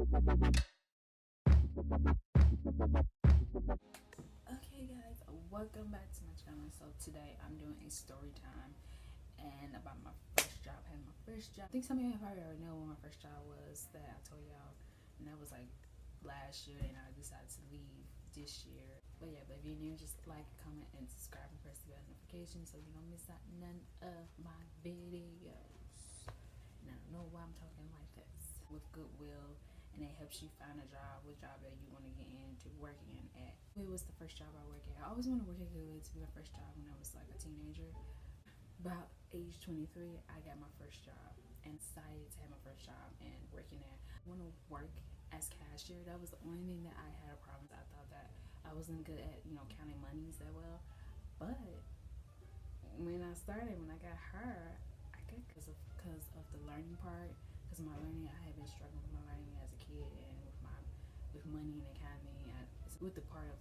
Okay guys, welcome back to my channel. So today I'm doing a story time and about my first job. I had my first job. I think some of you probably already know what my first job was that I told y'all, and that was like last year, and I decided to leave this year. But yeah, but if you're new, just like, comment, and subscribe, and press the bell notification so you don't miss out none of my videos. And I don't know why I'm talking like this. With GoodWill, and it helps you find a job, what job that you want to get into working at. It was the first job I worked at. I always wanted to work at GoodWill to be my first job when I was like a teenager. About age 23, I got my first job and decided to have my first job and working there. I want to work as cashier. That was the only thing that I had a problem with. I thought that I wasn't good at, counting monies that well. But when I started, when I got her, I got because of the learning part. Because my learning, I had been struggling with my learning as a kid, and with money and accounting, it's with the part of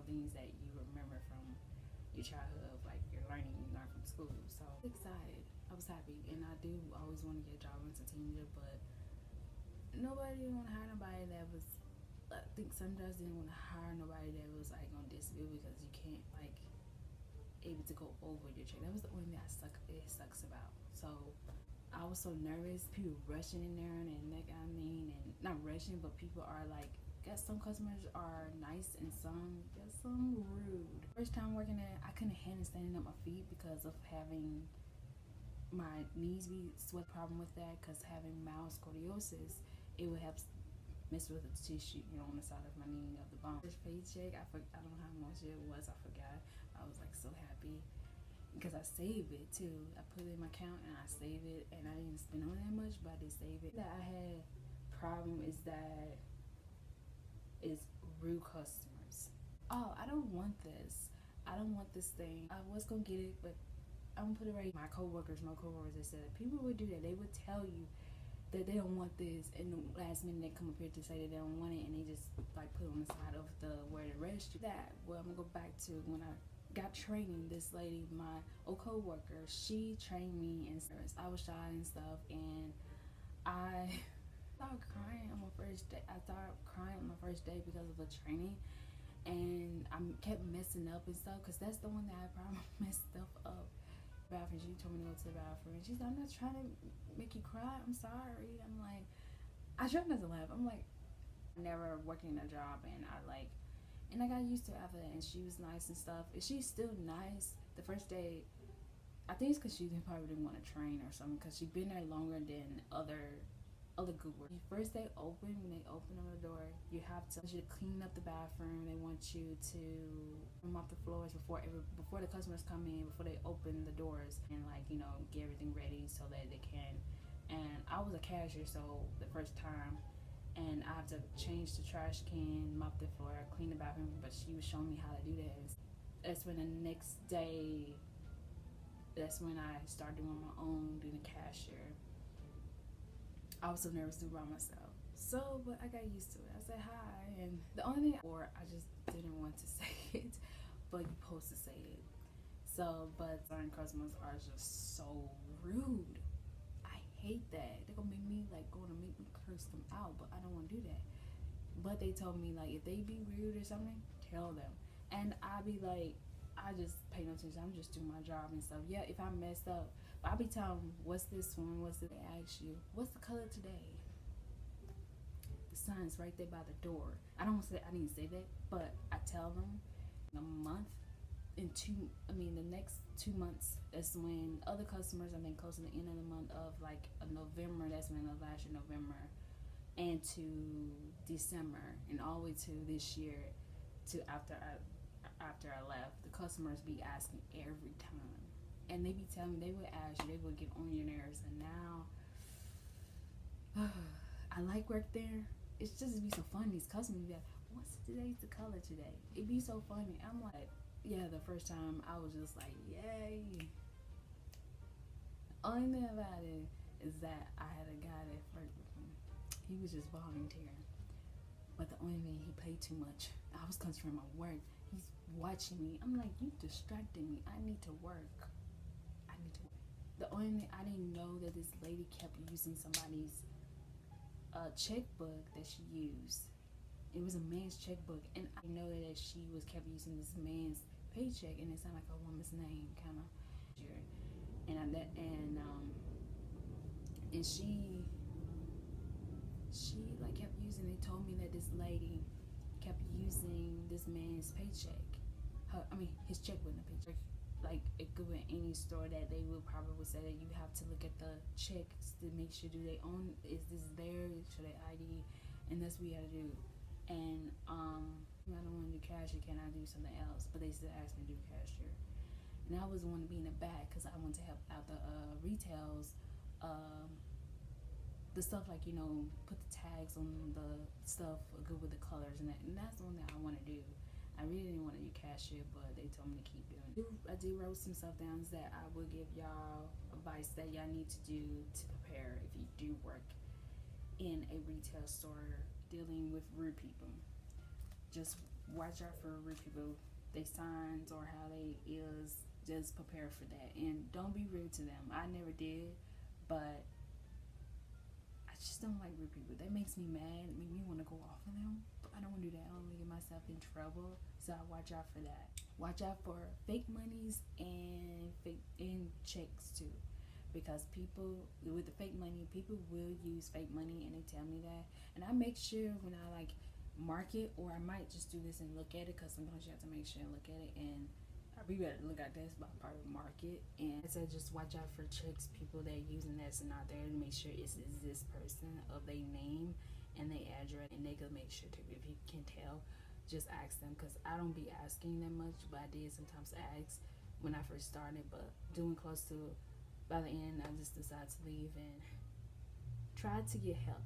things that you remember from your childhood, of like your learning you learn from school. So I was excited, I was happy, and I do always want to get a job as a teenager, but nobody didn't want to hire nobody that was. I think some jobs didn't want to hire nobody that was like on disability because you can't like able to go over your check. That was the only thing it sucks about. So I was so nervous, people rushing in there, and and not rushing, but people are like, guess some customers are nice and some rude. First time working there, I couldn't handle standing up my feet because of having my knees be sweat problem with that, because having mild scoliosis, it would help mess with the tissue, on the side of my knee of the bone. First paycheck, I don't know how much it was, I forgot. I was like so happy because I saved it too. I put it in my account and I save it, and I didn't spend on that much, but I did save it. That I had problem is rude customers. Oh, I don't want this. I don't want this thing. I was gonna get it, but I'm gonna put it right. My coworkers, they said that people would do that. They would tell you that they don't want this, and the last minute they come up here to say that they don't want it, and they just like put it on the side of the where the register. That, well, I'm gonna go back to when I got training. This lady, my old co-worker, she trained me in service. I was shy and stuff, and I started crying on my first day. I started crying on my first day because of the training, and I kept messing up and stuff, because that's the one that I probably messed stuff up. Bathroom, she told me to go to the bathroom, and she's like, I'm not trying to make you cry, I'm sorry. I'm like, I tried not to laugh. I'm like, never working a job, and I got used to it after that, and she was nice and stuff, and she's still nice. The first day, I think it's because she probably didn't want to train or something, because she'd been there longer than other good work. First they open, when they open on the door, you have to clean up the bathroom. They want you to mop the floors before the customers come in, before they open the doors, and get everything ready so that they can. And I was a cashier, so the first time, and I have to change the trash can, mop the floor, clean the bathroom, but she was showing me how to do that. That's when the next day, that's when I started doing my own, doing the cashier. I was so nervous to do by myself. So, but I got used to it. I said hi, and the only thing, or I just didn't want to say it, but you're supposed to say it. So, but certain customers are just so rude. I hate that. They're gonna make me curse them out, but I don't want to do that. But they told me if they be rude or something, tell them. And I be like, I just pay no attention. I'm just doing my job and stuff. Yeah, if I messed up, but I be telling them, what's this one? What's this? They ask you, what's the color today? The sign's right there by the door. I didn't say that, but I tell them the next 2 months, that's when other customers, I think close to the end of the month of November, that's when last year, November, and to December, and all the way to this year, to after I left, the customers be asking every time, and they be telling me, they would ask you, they would get on your nerves. And now I like work there. It's just be so fun. These customers be like, what's today's the color today? It be so funny. I'm like, yeah, the first time I was just like, yay. The only thing about it is that I had a guy that worked with me. He was just volunteering, but the only thing, he paid too much. I was concentrating on my work. He's watching me. I'm like, you distracting me. I need to work. The only thing, I didn't know that this lady kept using somebody's checkbook that she used. It was a man's checkbook, and I know that she was kept using this man's paycheck, and it sounded like a woman's name, kind of. And she like kept using. They told me that this lady kept using this man's paycheck. His check wasn't a paycheck. Like it could be any store that they would probably say that you have to look at the checks to make sure do they own, is this theirs, should they ID, and that's what you gotta do. And I don't want to do cashier, can I do something else? But they still asked me to do cashier, and I was the one to be in the back because I wanted to help out the retails, the stuff like put the tags on the stuff good with the colors and that's the one that I want to do. I really didn't want to do cashier, but they told me to keep doing it. I do wrote some stuff down that I will give y'all advice that y'all need to do to prepare if you do work in a retail store dealing with rude people. Just watch out for rude people. They signs or how they is. Just prepare for that, and don't be rude to them. I never did, but I just don't like rude people. That makes me mad. It makes me want to go off on them. But I don't want to do that. I don't want to get myself in trouble. So I watch out for that. Watch out for fake monies and checks too, because people with the fake money, people will use fake money, and they tell me that. And I make sure when I like mark it, or I might just do this and look at it, because sometimes you have to make sure and look at it, and we better look at this by part of the market. And I said just watch out for checks, people that are using that's not there, to make sure is this person of their name and their address, and they could make sure too. If you can tell, just ask them, because I don't be asking that much, but I did sometimes ask when I first started. But doing close to by the end, I just decided to leave and try to get help.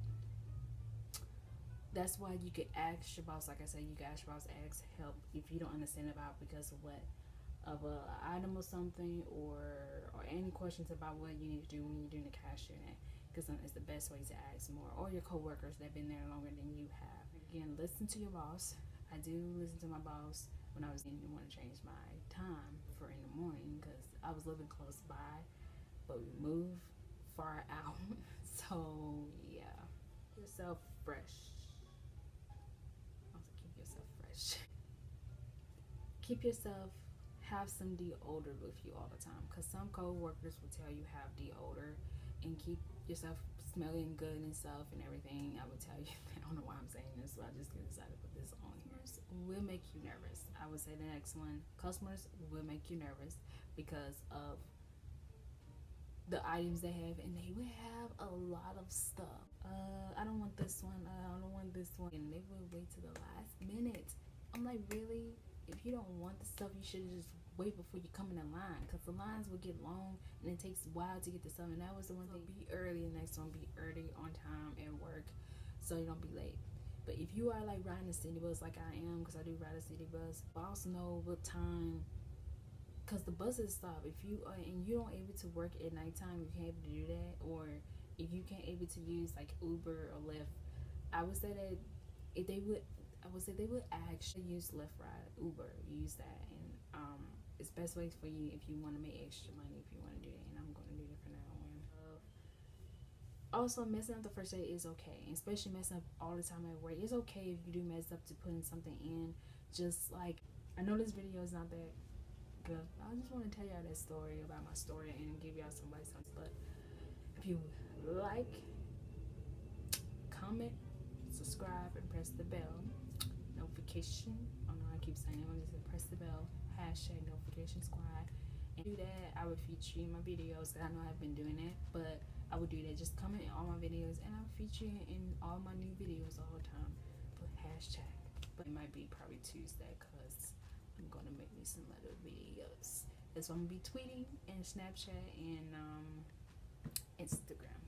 That's why you could ask your boss. Like I said, you can ask your boss, ask help if you don't understand about because of what of a item or something, or any questions about what you need to do when you're doing the cashier, because it's the best way to ask more, or your coworkers that have been there longer than you have. Again, listen to your boss. I do listen to my boss when I was didn't want to change my time for in the morning because I was living close by, but we moved far out. So yeah, keep yourself fresh. Also keep yourself fresh. Keep yourself. Have some deodorant with you all the time, because some co-workers will tell you have deodorant and keep yourself smelling good and stuff and everything. I would tell you I don't know why I'm saying this, but I just decided to put this on here. Will make you nervous. I would say the next one, customers will make you nervous because of the items they have, and they will have a lot of stuff. I don't want this one, I don't want this one, and they will wait to the last minute. I'm like, really? If you don't want the stuff, you should just wait before you come in the line, because the lines will get long and it takes a while to get the stuff. And that was the one thing. Be early. The next one, be early on time at work so you don't be late. But if you are like riding a city bus like I am, because I do ride a city bus, boss know what time, because the buses stop. If you are and you don't able to work at nighttime, you can't able to do that. Or if you can't able to use like Uber or Lyft, I would say that if they would, I would say they would actually use Lyft Ride, Uber, use that. And it's best ways for you if you want to make extra money, if you want to do it. And I'm going to do it for now on. Also, messing up the first day is okay, especially messing up all the time at work. It's okay if you do mess up to putting something in. Just like, I know this video is not that good. I just want to tell y'all that story about my story and give y'all some advice on it. But if you like, comment, subscribe, and press the bell notification. I know I keep saying it, I'm just gonna press the bell, hashtag notification squad, and do that. I would feature you in my videos, because I know I've been doing it, but I would do that. Just comment in all my videos, and I'll feature you in all my new videos all the time. Put hashtag, but it might be probably Tuesday, because I'm gonna make me some other videos. That's what I'm gonna be tweeting and Snapchat and Instagram.